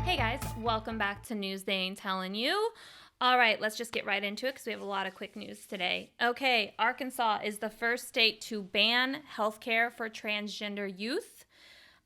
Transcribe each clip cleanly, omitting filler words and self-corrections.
Hey guys, welcome back to News They Ain't Telling You. All right, let's just get right into it because we have a lot of quick news today. Okay, Arkansas is the first state to ban healthcare for transgender youth.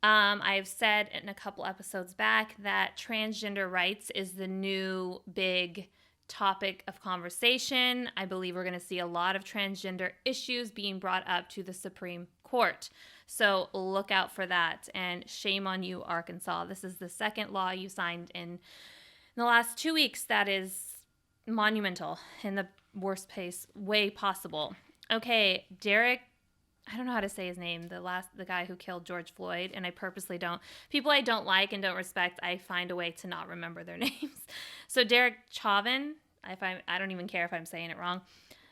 I've said in a couple episodes back that transgender rights is the new big topic of conversation. I believe we're going to see a lot of transgender issues being brought up to the Supreme Court. So look out for that. And shame on you, Arkansas. This is the second law you signed in the last 2 weeks that is monumental in the worst way possible. Okay, Derek, I don't know how to say his name, the guy who killed George Floyd, and I purposely don't. People I don't like and don't respect, I find a way to not remember their names. So Derek Chauvin, I don't even care if I'm saying it wrong.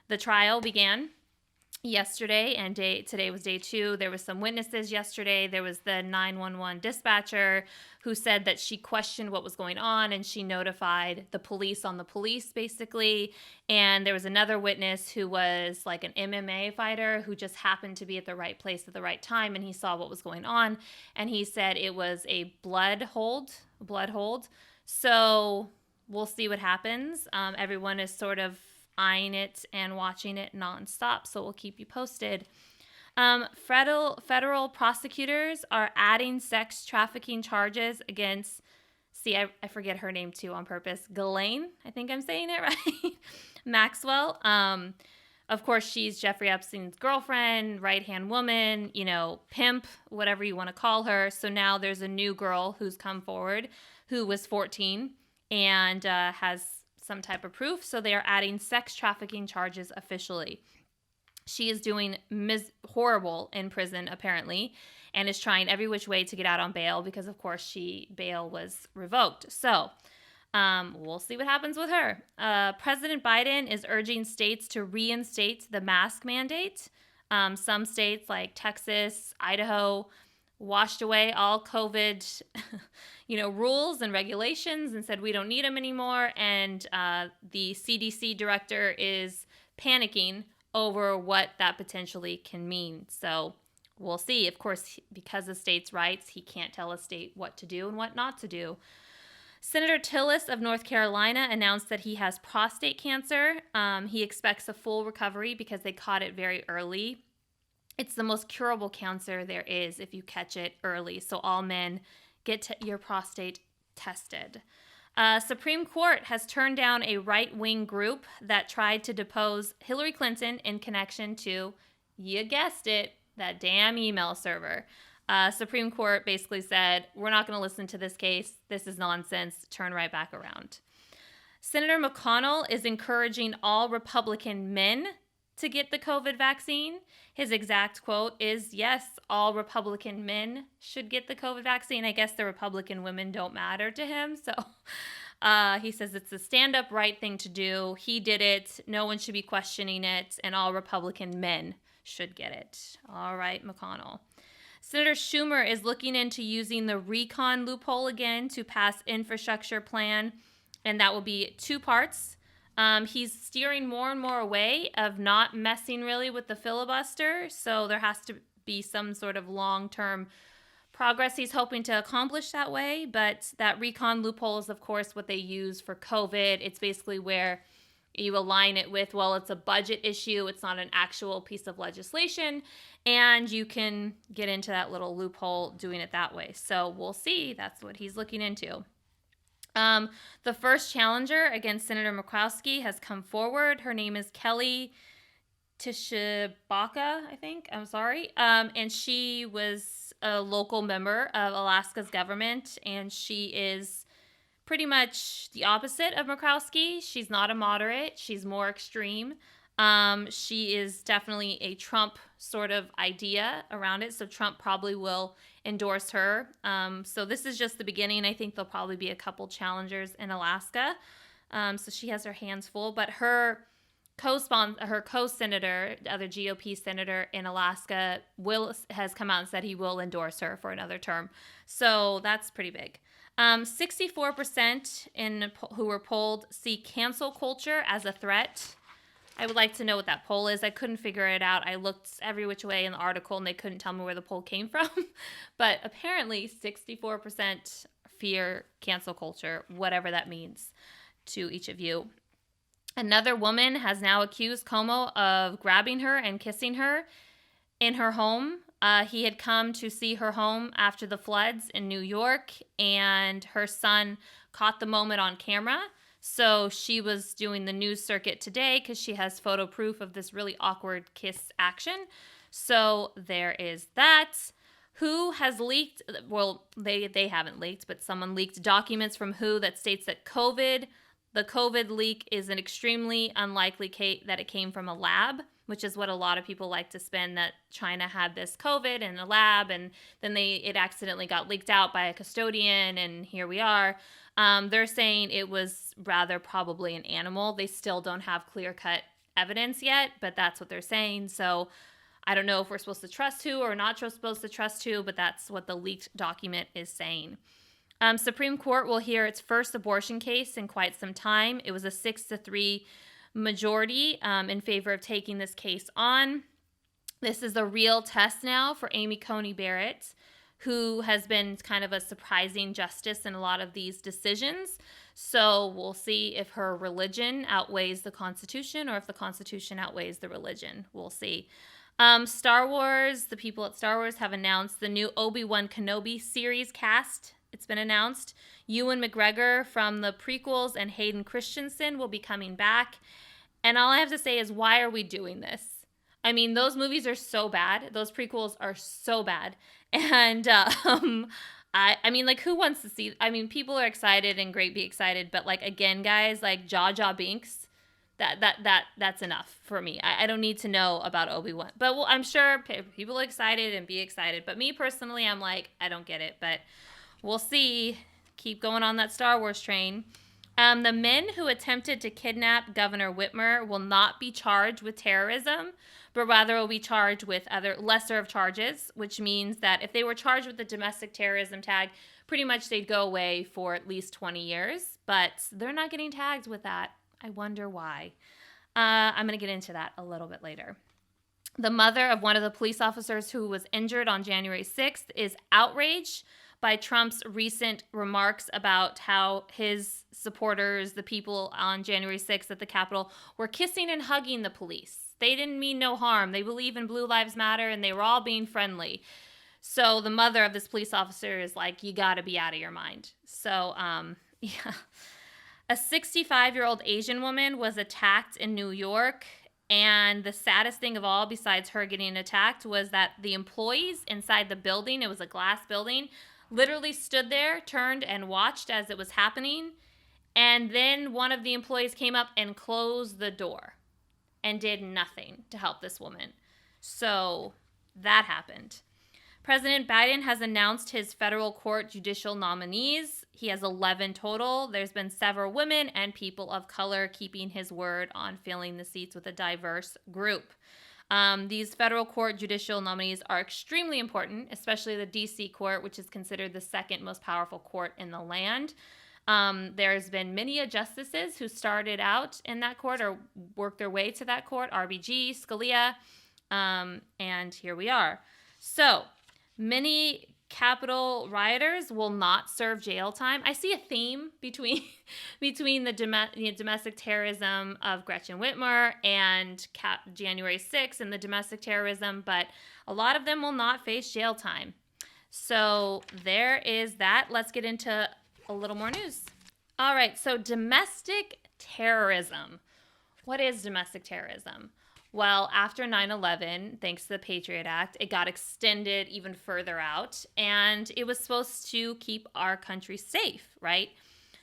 The trial began yesterday, and today was day 2. There was some witnesses yesterday. There was the 911 dispatcher who said that she questioned what was going on and she notified the police on the police, basically. And there was another witness who was like an MMA fighter who just happened to be at the right place at the right time, and he saw what was going on, and he said it was a blood hold. So we'll see what happens. Everyone is sort of eyeing it and watching it nonstop, so we'll keep you posted. Federal prosecutors are adding sex trafficking charges against, I forget her name too on purpose, Ghislaine, I think I'm saying it right, Maxwell. Of course, she's Jeffrey Epstein's girlfriend, right-hand woman, pimp, whatever you want to call her. So now there's a new girl who's come forward who was 14 and has some type of proof. So they are adding sex trafficking charges officially. She is doing horrible in prison, apparently, and is trying every which way to get out on bail because, of course, bail was revoked. So we'll see what happens with her. President Biden is urging states to reinstate the mask mandate. Some states like Texas, Idaho, washed away all COVID, rules and regulations and said we don't need them anymore. And the CDC director is panicking over what that potentially can mean. So we'll see. Of course, because of states' rights, he can't tell a state what to do and what not to do. Senator Tillis of North Carolina announced that he has prostate cancer. He expects a full recovery because they caught it very early. It's the most curable cancer there is if you catch it early. So all men, get your prostate tested. Supreme Court has turned down a right-wing group that tried to depose Hillary Clinton in connection to, you guessed it, that damn email server. Supreme Court basically said, we're not going to listen to this case. This is nonsense. Turn right back around. Senator McConnell is encouraging all Republican men to get the COVID vaccine. His exact quote is, yes, all Republican men should get the COVID vaccine. I guess the Republican women don't matter to him. So he says it's a stand-up right thing to do. He did it. No one should be questioning it. And all Republican men should get it. All right, McConnell. Senator Schumer is looking into using the recon loophole again to pass infrastructure plan. And that will be 2 parts. He's steering more and more away of not messing really with the filibuster. So there has to be some sort of long-term progress he's hoping to accomplish that way. But that recon loophole is, of course, what they use for COVID. It's basically where you align it with, well, it's a budget issue. It's not an actual piece of legislation. And you can get into that little loophole doing it that way. So we'll see. That's what he's looking into. The first challenger against Senator Murkowski has come forward. Her name is Kelly Tshibaka, I think. I'm sorry. And she was a local member of Alaska's government, and she is pretty much the opposite of Murkowski. She's not a moderate. She's more extreme. She is definitely a Trump sort of idea around it, so Trump probably will endorse her. So this is just the beginning. I think there'll probably be a couple challengers in Alaska. So she has her hands full, but her co-senator, the other GOP senator in Alaska, has come out and said he will endorse her for another term. So that's pretty big. 64% who were polled see cancel culture as a threat. I would like to know what that poll is. I couldn't figure it out. I looked every which way in the article, and they couldn't tell me where the poll came from. But apparently 64% fear, cancel culture, whatever that means to each of you. Another woman has now accused Cuomo of grabbing her and kissing her in her home. He had come to see her home after the floods in New York, and her son caught the moment on camera. So she was doing the news circuit today because she has photo proof of this really awkward kiss action. So there is that. WHO has leaked, well, they haven't leaked, but someone leaked documents from WHO that states that the COVID leak is an extremely unlikely case that it came from a lab, which is what a lot of people like to spin, that China had this COVID in a lab and then it accidentally got leaked out by a custodian, and here we are. They're saying it was rather probably an animal. They still don't have clear-cut evidence yet, but that's what they're saying. So I don't know if we're supposed to trust WHO or not supposed to trust WHO, but that's what the leaked document is saying. Supreme Court will hear its first abortion case in quite some time. It was a 6-3 majority in favor of taking this case on. This is a real test now for Amy Coney Barrett, who has been kind of a surprising justice in a lot of these decisions. So we'll see if her religion outweighs the Constitution or if the Constitution outweighs the religion. We'll see. Star Wars, the people at Star Wars have announced the new Obi-Wan Kenobi series cast. It's been announced. Ewan McGregor from the prequels and Hayden Christensen will be coming back. And all I have to say is, why are we doing this? I mean, those movies are so bad. Those prequels are so bad. And I mean, like, who wants to see? I mean, people are excited and great, be excited. But like, again, guys, like Jar Jar Binks, that's enough for me. I don't need to know about Obi-Wan. But well, I'm sure people are excited and be excited. But me personally, I'm like, I don't get it. But we'll see. Keep going on that Star Wars train. The men who attempted to kidnap Governor Whitmer will not be charged with terrorism, but rather will be charged with other lesser of charges, which means that if they were charged with the domestic terrorism tag, pretty much they'd go away for at least 20 years. But they're not getting tagged with that. I wonder why. I'm going to get into that a little bit later. The mother of one of the police officers who was injured on January 6th is outraged by Trump's recent remarks about how his supporters, the people on January 6th at the Capitol, were kissing and hugging the police. They didn't mean no harm. They believe in Blue Lives Matter, and they were all being friendly. So the mother of this police officer is like, you got to be out of your mind. So, yeah. A 65-year-old Asian woman was attacked in New York, and the saddest thing of all, besides her getting attacked, was that the employees inside the building, it was a glass building, literally stood there, turned, and watched as it was happening. And then one of the employees came up and closed the door and did nothing to help this woman. So that happened. President Biden has announced his federal court judicial nominees. He has 11 total. There's been several women and people of color keeping his word on filling the seats with a diverse group. These federal court judicial nominees are extremely important, especially the D.C. court, which is considered the second most powerful court in the land. There's been many justices who started out in that court or worked their way to that court, RBG, Scalia, and here we are. So many Capitol rioters will not serve jail time. I see a theme between the domestic terrorism of Gretchen Whitmer and January 6th and the domestic terrorism, but a lot of them will not face jail time. So there is that. Let's get into a little more news. All right, so domestic terrorism. What is domestic terrorism? Well, after 9/11, thanks to the Patriot Act, it got extended even further out, and it was supposed to keep our country safe, right?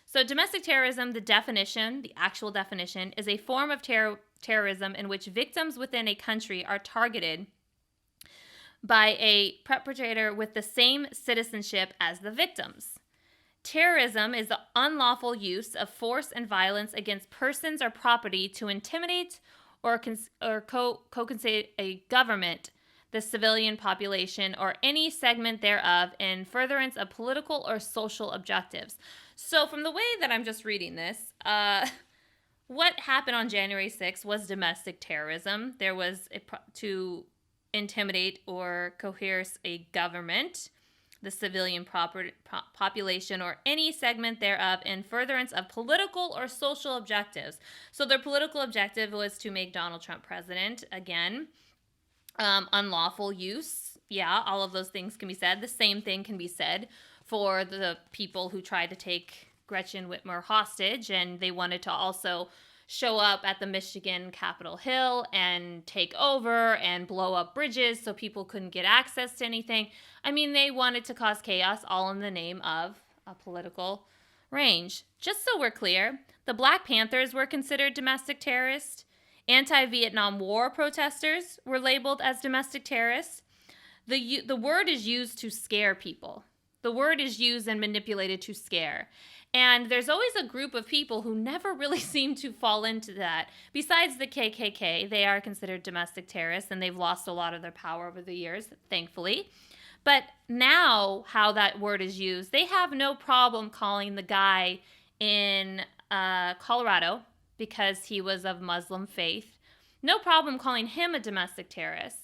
So domestic terrorism, the actual definition, is a form of terrorism in which victims within a country are targeted by a perpetrator with the same citizenship as the victims. Terrorism is the unlawful use of force and violence against persons or property to intimidate or co-conspire a government, the civilian population, or any segment thereof in furtherance of political or social objectives. So from the way that I'm just reading this, what happened on January 6th was domestic terrorism. There was to intimidate or coerce a government. the civilian population or any segment thereof in furtherance of political or social objectives. So their political objective was to make Donald Trump president again. Unlawful use. Yeah, all of those things can be said. The same thing can be said for the people who tried to take Gretchen Whitmer hostage, and they wanted to also show up at the Michigan Capitol Hill and take over and blow up bridges so people couldn't get access to anything. I mean, they wanted to cause chaos all in the name of a political range. Just so we're clear, the Black Panthers were considered domestic terrorists. Anti-Vietnam War protesters were labeled as domestic terrorists. The word is used to scare people. The word is used and manipulated to scare. And there's always a group of people who never really seem to fall into that. Besides the KKK, they are considered domestic terrorists, and they've lost a lot of their power over the years, thankfully. But now, how that word is used, they have no problem calling the guy in Colorado, because he was of Muslim faith, no problem calling him a domestic terrorist.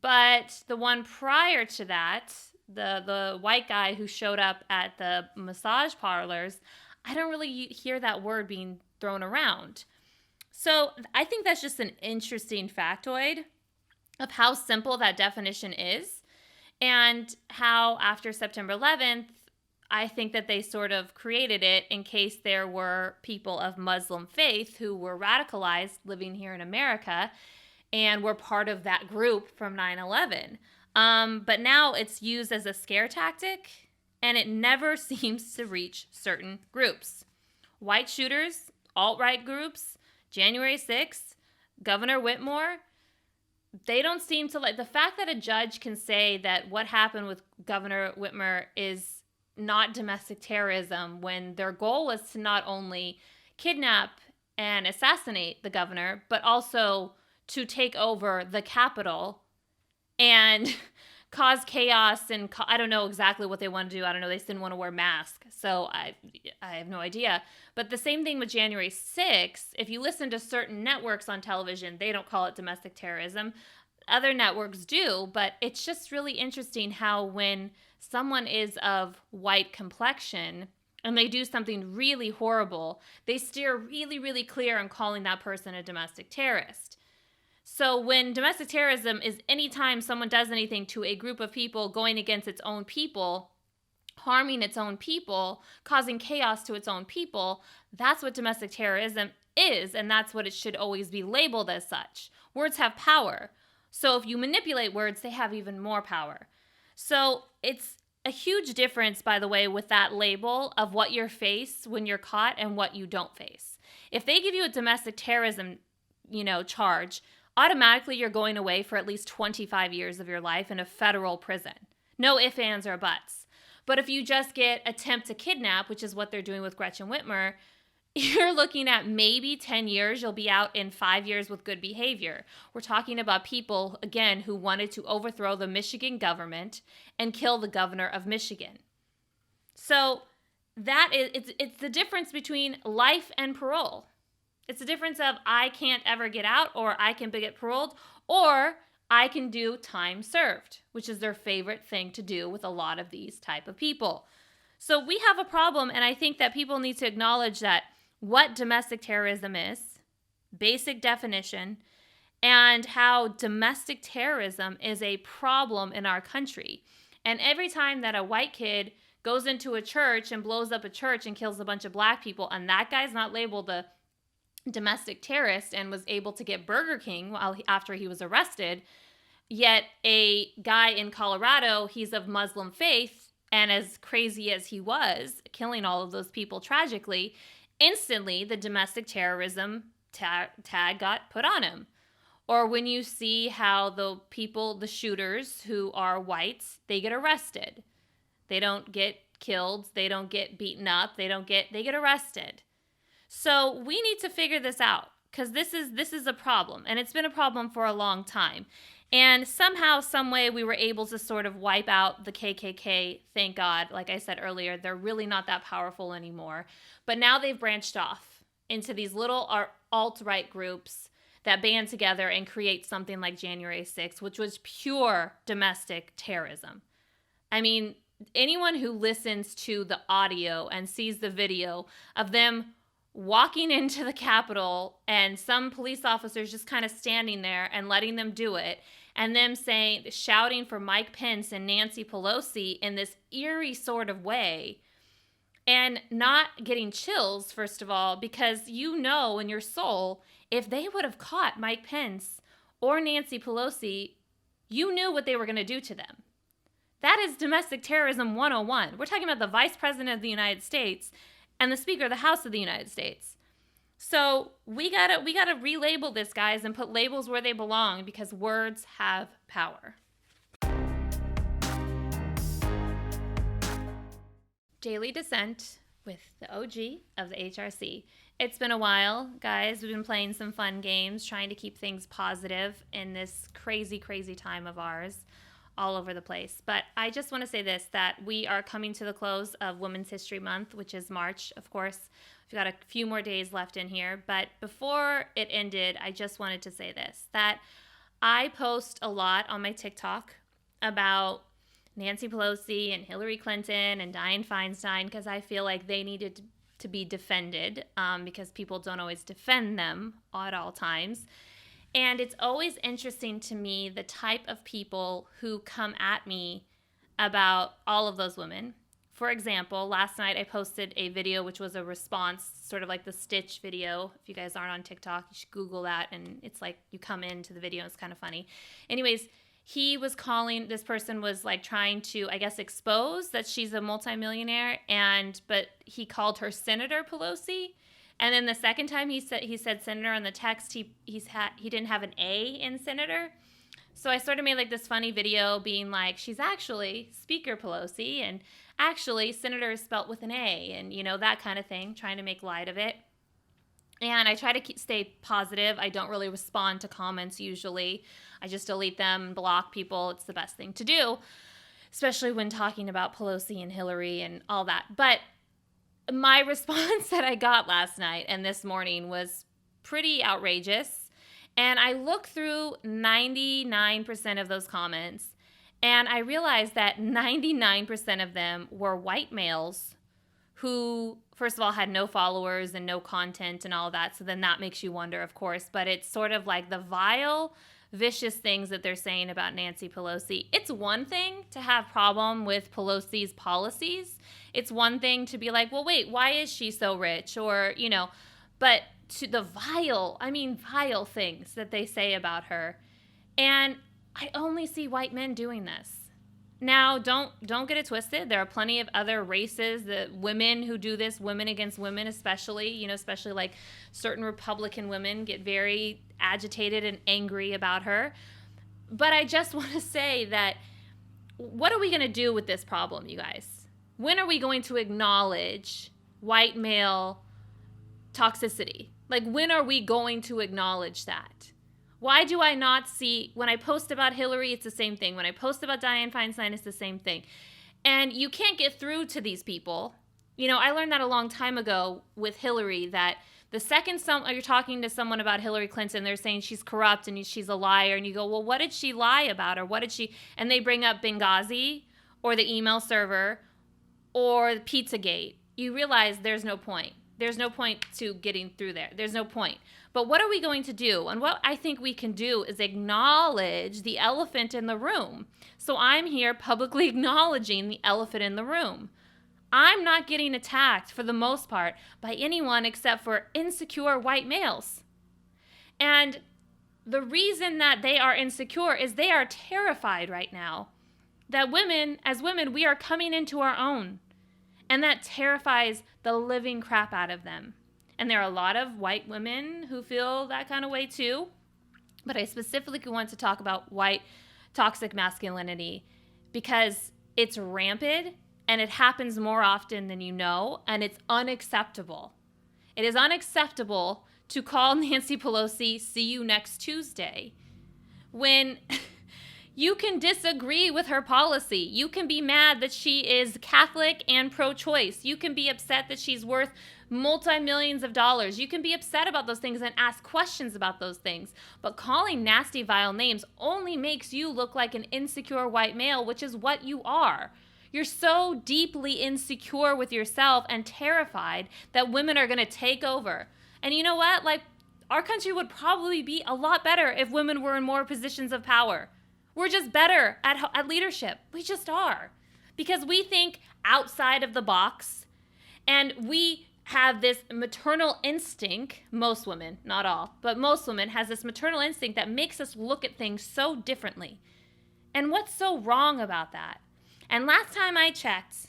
But the one prior to that, the white guy who showed up at the massage parlors, I don't really hear that word being thrown around. So I think that's just an interesting factoid of how simple that definition is, and how after September 11th, I think that they sort of created it in case there were people of Muslim faith who were radicalized living here in America and were part of that group from 9/11. But now it's used as a scare tactic, and it never seems to reach certain groups. White shooters, alt-right groups, January 6th, Governor Whitmer, they don't seem to like the fact that a judge can say that what happened with Governor Whitmer is not domestic terrorism when their goal was to not only kidnap and assassinate the governor, but also to take over the Capitol and cause chaos. And I don't know exactly what they want to do. I don't know. They just didn't want to wear masks. So I have no idea. But the same thing with January 6th. If you listen to certain networks on television, they don't call it domestic terrorism. Other networks do, but it's just really interesting how when someone is of white complexion and they do something really horrible, they steer really, really clear on calling that person a domestic terrorist. So when domestic terrorism is anytime someone does anything to a group of people going against its own people, harming its own people, causing chaos to its own people, that's what domestic terrorism is, and that's what it should always be labeled as such. Words have power. So if you manipulate words, they have even more power. So it's a huge difference, by the way, with that label of what you face when you're caught and what you don't face. If they give you a domestic terrorism, charge, automatically you're going away for at least 25 years of your life in a federal prison. No ifs, ands, or buts. But if you just get attempt to kidnap, which is what they're doing with Gretchen Whitmer, you're looking at maybe 10 years. You'll be out in 5 years with good behavior. We're talking about people, again, who wanted to overthrow the Michigan government and kill the governor of Michigan. So it's the difference between life and parole. It's the difference of I can't ever get out, or I can get paroled, or I can do time served, which is their favorite thing to do with a lot of these type of people. So we have a problem, and I think that people need to acknowledge that what domestic terrorism is, basic definition, and how domestic terrorism is a problem in our country. And every time that a white kid goes into a church and blows up a church and kills a bunch of black people, and that guy's not labeled a domestic terrorist and was able to get Burger King after he was arrested, yet a guy in Colorado, he's of Muslim faith, and as crazy as he was, killing all of those people tragically, instantly the domestic terrorism tag got put on him. Or when you see how the shooters who are whites, they get arrested. They don't get killed. They don't get beaten up. They get arrested. So we need to figure this out, because this is a problem, and it's been a problem for a long time. And somehow, some way, we were able to sort of wipe out the KKK, thank God. Like I said earlier, they're really not that powerful anymore. But now they've branched off into these little alt-right groups that band together and create something like January 6th, which was pure domestic terrorism. I mean, anyone who listens to the audio and sees the video of them walking into the Capitol and some police officers just kind of standing there and letting them do it, and them shouting for Mike Pence and Nancy Pelosi in this eerie sort of way, and not getting chills, first of all, because you know in your soul, if they would have caught Mike Pence or Nancy Pelosi, you knew what they were going to do to them. That is domestic terrorism 101. We're talking about the Vice President of the United States and the Speaker of the House of the United States. So we gotta relabel this, guys, and put labels where they belong, because words have power. Daily Dissent with the OG of the HRC. It's been a while, guys. We've been playing some fun games, trying to keep things positive in this crazy, crazy time of ours all over the place. But I just want to say this, that we are coming to the close of Women's History Month, which is March, of course. We've got a few more days left in here. But before it ended, I just wanted to say this, that I post a lot on my TikTok about Nancy Pelosi and Hillary Clinton and Dianne Feinstein, because I feel like they needed to be defended, because people don't always defend them at all times. And it's always interesting to me the type of people who come at me about all of those women. For example, last night I posted a video which was a response, sort of like the Stitch video. If you guys aren't on TikTok, you should Google that, and it's like you come into the video, it's kind of funny. Anyways, this person was like trying to, I guess, expose that she's a multimillionaire, but he called her Senator Pelosi. And then the second time he said senator on the text, he didn't have an A in senator. So I sort of made like this funny video being like, she's actually Speaker Pelosi, and actually senator is spelt with an A, and that kind of thing, trying to make light of it. And I try to stay positive. I don't really respond to comments usually. I just delete them, block people. It's the best thing to do, especially when talking about Pelosi and Hillary and all that. But my response that I got last night and this morning was pretty outrageous. And I looked through 99% of those comments, and I realized that 99% of them were white males who, first of all, had no followers and no content and all that. So then that makes you wonder, of course. But it's sort of like the vile, vicious things that they're saying about Nancy Pelosi. It's one thing to have problem with Pelosi's policies. It's one thing to be like, well, wait, why is she so rich? Or, but to the vile things that they say about her. And I only see white men doing this. Now, don't get it twisted. There are plenty of other races, the women who do this, women against women especially, especially like certain Republican women get very agitated and angry about her. But I just want to say that what are we going to do with this problem, you guys? When are we going to acknowledge white male toxicity? Like, when are we going to acknowledge that? Why do I not see, when I post about Hillary, it's the same thing. When I post about Dianne Feinstein, it's the same thing. And you can't get through to these people. I learned that a long time ago with Hillary, that the second you're talking to someone about Hillary Clinton, they're saying she's corrupt and she's a liar. And you go, well, what did she lie about? Or what did she, and they bring up Benghazi or the email server or Pizzagate. You realize there's no point. There's no point to getting through there. There's no point. But what are we going to do? And what I think we can do is acknowledge the elephant in the room. So I'm here publicly acknowledging the elephant in the room. I'm not getting attacked, for the most part, by anyone except for insecure white males. And the reason that they are insecure is they are terrified right now that as women, we are coming into our own. And that terrifies the living crap out of them. And there are a lot of white women who feel that kind of way too. But I specifically want to talk about white toxic masculinity because it's rampant and it happens more often than you know, and it's unacceptable. It is unacceptable to call Nancy Pelosi, see you next Tuesday, when you can disagree with her policy. You can be mad that she is Catholic and pro-choice. You can be upset that she's worth multi-millions of dollars. You can be upset about those things and ask questions about those things. But calling nasty, vile names only makes you look like an insecure white male, which is what you are. You're so deeply insecure with yourself and terrified that women are going to take over. And you know what? Like, our country would probably be a lot better if women were in more positions of power. We're just better at leadership. We just are. Because we think outside of the box, and we have this maternal instinct, most women, not all, but most women has this maternal instinct that makes us look at things so differently. And what's so wrong about that? And last time I checked,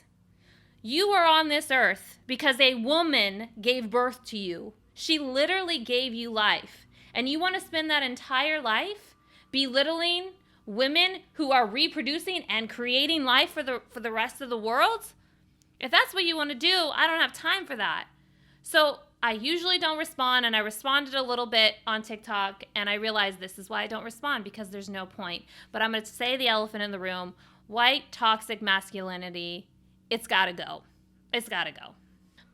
you are on this earth because a woman gave birth to you. She literally gave you life. And you want to spend that entire life belittling women who are reproducing and creating life for the rest of the world? If that's what you want to do, I don't have time for that. So I usually don't respond, and I responded a little bit on TikTok, and I realized this is why I don't respond, because there's no point. But I'm going to say the elephant in the room. White toxic masculinity, it's got to go. It's got to go.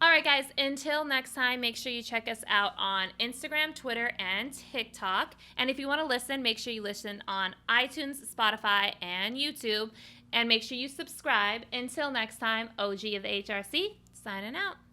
All right, guys, until next time, make sure you check us out on Instagram, Twitter, and TikTok. And if you want to listen, make sure you listen on iTunes, Spotify, and YouTube. And make sure you subscribe. Until next time, OG of the HRC, signing out.